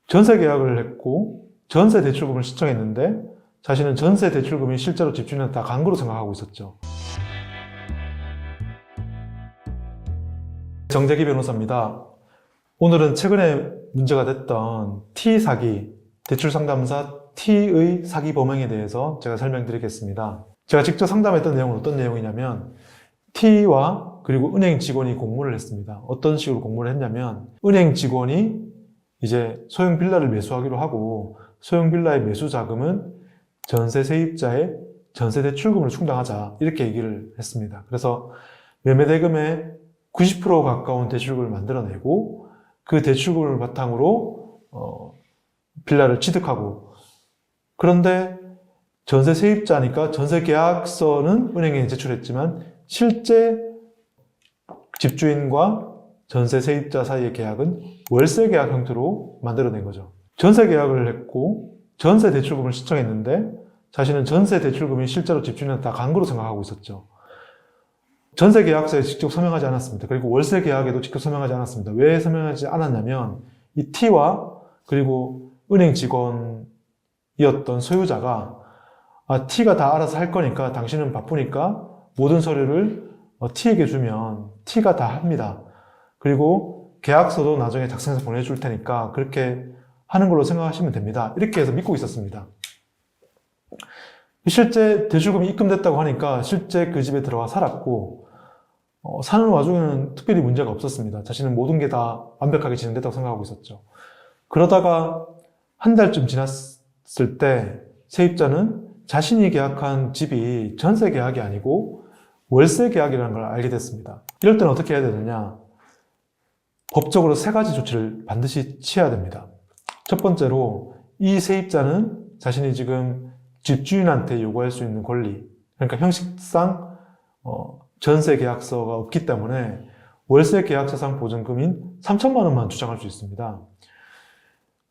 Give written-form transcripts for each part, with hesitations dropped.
전세 계약을 했고 전세 대출금을 신청했는데 자신은 전세 대출금이 실제로 집주인한테 다 간 거로 생각하고 있었죠. 정재기 변호사입니다. 오늘은 최근에 문제가 됐던 T 사기, 대출 상담사 T의 사기 범행에 대해서 제가 설명드리겠습니다. 제가 직접 상담했던 내용은 어떤 내용이냐면 T와 그리고 은행 직원이 공모를 했습니다. 어떤 식으로 공모를 했냐면 은행 직원이 이제 소형 빌라를 매수하기로 하고 소형 빌라의 매수 자금은 전세 세입자의 전세 대출금을 충당하자 이렇게 얘기를 했습니다. 그래서 매매 대금의 90% 가까운 대출금을 만들어내고 그 대출금을 바탕으로 빌라를 취득하고, 그런데 전세 세입자니까 전세 계약서는 은행에 제출했지만 실제 집주인과 전세 세입자 사이의 계약은 월세 계약 형태로 만들어낸 거죠. 전세 계약을 했고 전세 대출금을 신청했는데 자신은 전세 대출금이 실제로 집주인한테 다 간 거로 생각하고 있었죠. 전세 계약서에 직접 서명하지 않았습니다. 그리고 월세 계약에도 직접 서명하지 않았습니다. 왜 서명하지 않았냐면 이 T와 그리고 은행 직원이었던 소유자가 T가 다 알아서 할 거니까 당신은 바쁘니까 모든 서류를 T에게 주면 T가 다 합니다. 그리고 계약서도 나중에 작성해서 보내줄 테니까 그렇게 하는 걸로 생각하시면 됩니다. 이렇게 해서 믿고 있었습니다. 실제 대출금이 입금됐다고 하니까 실제 그 집에 들어가 살았고 사는 와중에는 특별히 문제가 없었습니다. 자신은 모든 게 다 완벽하게 진행됐다고 생각하고 있었죠. 그러다가 한 달쯤 지났을 때 세입자는 자신이 계약한 집이 전세 계약이 아니고 월세 계약이라는 걸 알게 됐습니다. 이럴 때는 어떻게 해야 되느냐? 법적으로 3가지 조치를 반드시 취해야 됩니다. 첫 번째로 이 세입자는 자신이 지금 집주인한테 요구할 수 있는 권리, 그러니까 형식상 전세 계약서가 없기 때문에 월세 계약자산 보증금인 3천만 원만 주장할 수 있습니다.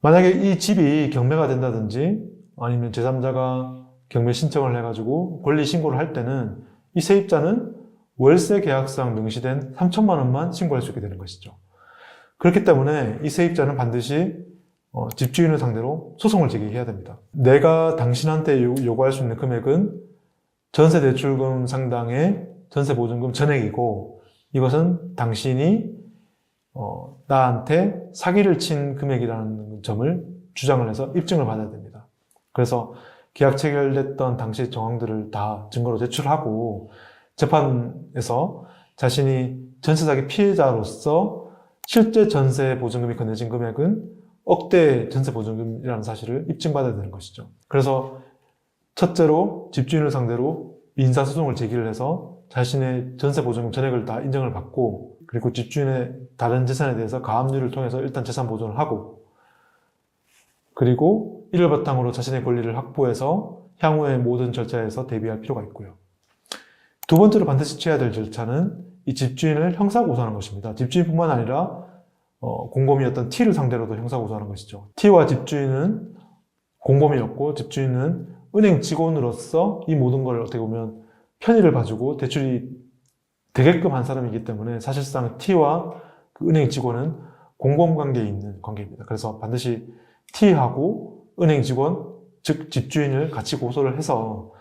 만약에 이 집이 경매가 된다든지 아니면 제3자가 경매 신청을 해가지고 권리 신고를 할 때는 이 세입자는 월세 계약상 명시된 3천만 원만 신고할 수 있게 되는 것이죠. 그렇기 때문에 이 세입자는 반드시 집주인을 상대로 소송을 제기해야 됩니다. 내가 당신한테 요구할 수 있는 금액은 전세 대출금 상당의 전세 보증금 전액이고 이것은 당신이 나한테 사기를 친 금액이라는 점을 주장을 해서 입증을 받아야 됩니다. 그래서 계약 체결됐던 당시 정황들을 다 증거로 제출하고 재판에서 자신이 전세 사기 피해자로서 실제 전세 보증금이 건네진 금액은 억대 전세 보증금이라는 사실을 입증받아야 되는 것이죠. 그래서 첫째로 집주인을 상대로 민사소송을 제기를 해서 자신의 전세 보증금 전액을 다 인정을 받고, 그리고 집주인의 다른 재산에 대해서 가압류를 통해서 일단 재산 보존을 하고, 그리고 이를 바탕으로 자신의 권리를 확보해서 향후의 모든 절차에서 대비할 필요가 있고요. 두 번째로 반드시 취해야 될 절차는 이 집주인을 형사고소하는 것입니다. 집주인뿐만 아니라 공범이었던 T를 상대로도 형사고소하는 것이죠. T와 집주인은 공범이었고 집주인은 은행 직원으로서 이 모든 걸 어떻게 보면 편의를 봐주고 대출이 되게끔 한 사람이기 때문에 사실상 T와 그 은행 직원은 공범관계에 있는 관계입니다. 그래서 반드시 T하고 은행 직원, 즉 집주인을 같이 고소를 해서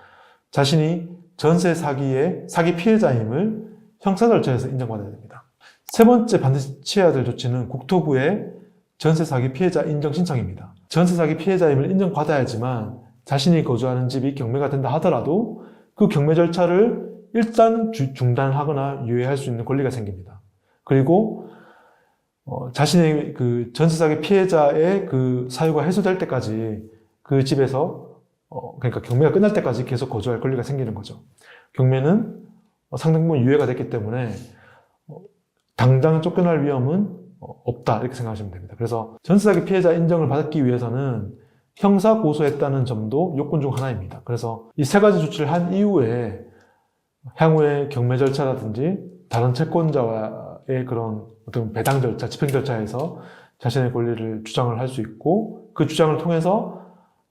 자신이 전세 사기의 사기 피해자임을 형사 절차에서 인정받아야 됩니다. 세 번째 반드시 취해야 될 조치는 국토부의 전세 사기 피해자 인정 신청입니다. 전세 사기 피해자임을 인정받아야지만 자신이 거주하는 집이 경매가 된다 하더라도 그 경매 절차를 일단 중단하거나 유예할 수 있는 권리가 생깁니다. 그리고 자신의 그 전세 사기 피해자의 그 사유가 해소될 때까지 그 집에서 그러니까 경매가 끝날 때까지 계속 거주할 권리가 생기는 거죠. 경매는 상당 부분 유예가 됐기 때문에 당장 쫓겨날 위험은 없다 이렇게 생각하시면 됩니다. 그래서 전세 사기 피해자 인정을 받기 위해서는 형사 고소했다는 점도 요건 중 하나입니다. 그래서 이 3가지 조치를 한 이후에 향후에 경매 절차라든지 다른 채권자와의 그런 어떤 배당 절차, 집행 절차에서 자신의 권리를 주장을 할 수 있고 그 주장을 통해서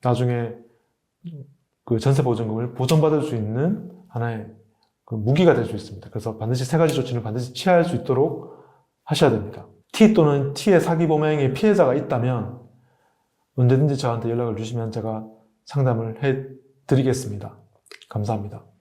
나중에 그 전세 보증금을 보전받을 수 있는 하나의 그 무기가 될 수 있습니다. 그래서 반드시 3가지 조치는 반드시 취할 수 있도록 하셔야 됩니다. T 또는 T의 사기 범행의 피해자가 있다면 언제든지 저한테 연락을 주시면 제가 상담을 해 드리겠습니다. 감사합니다.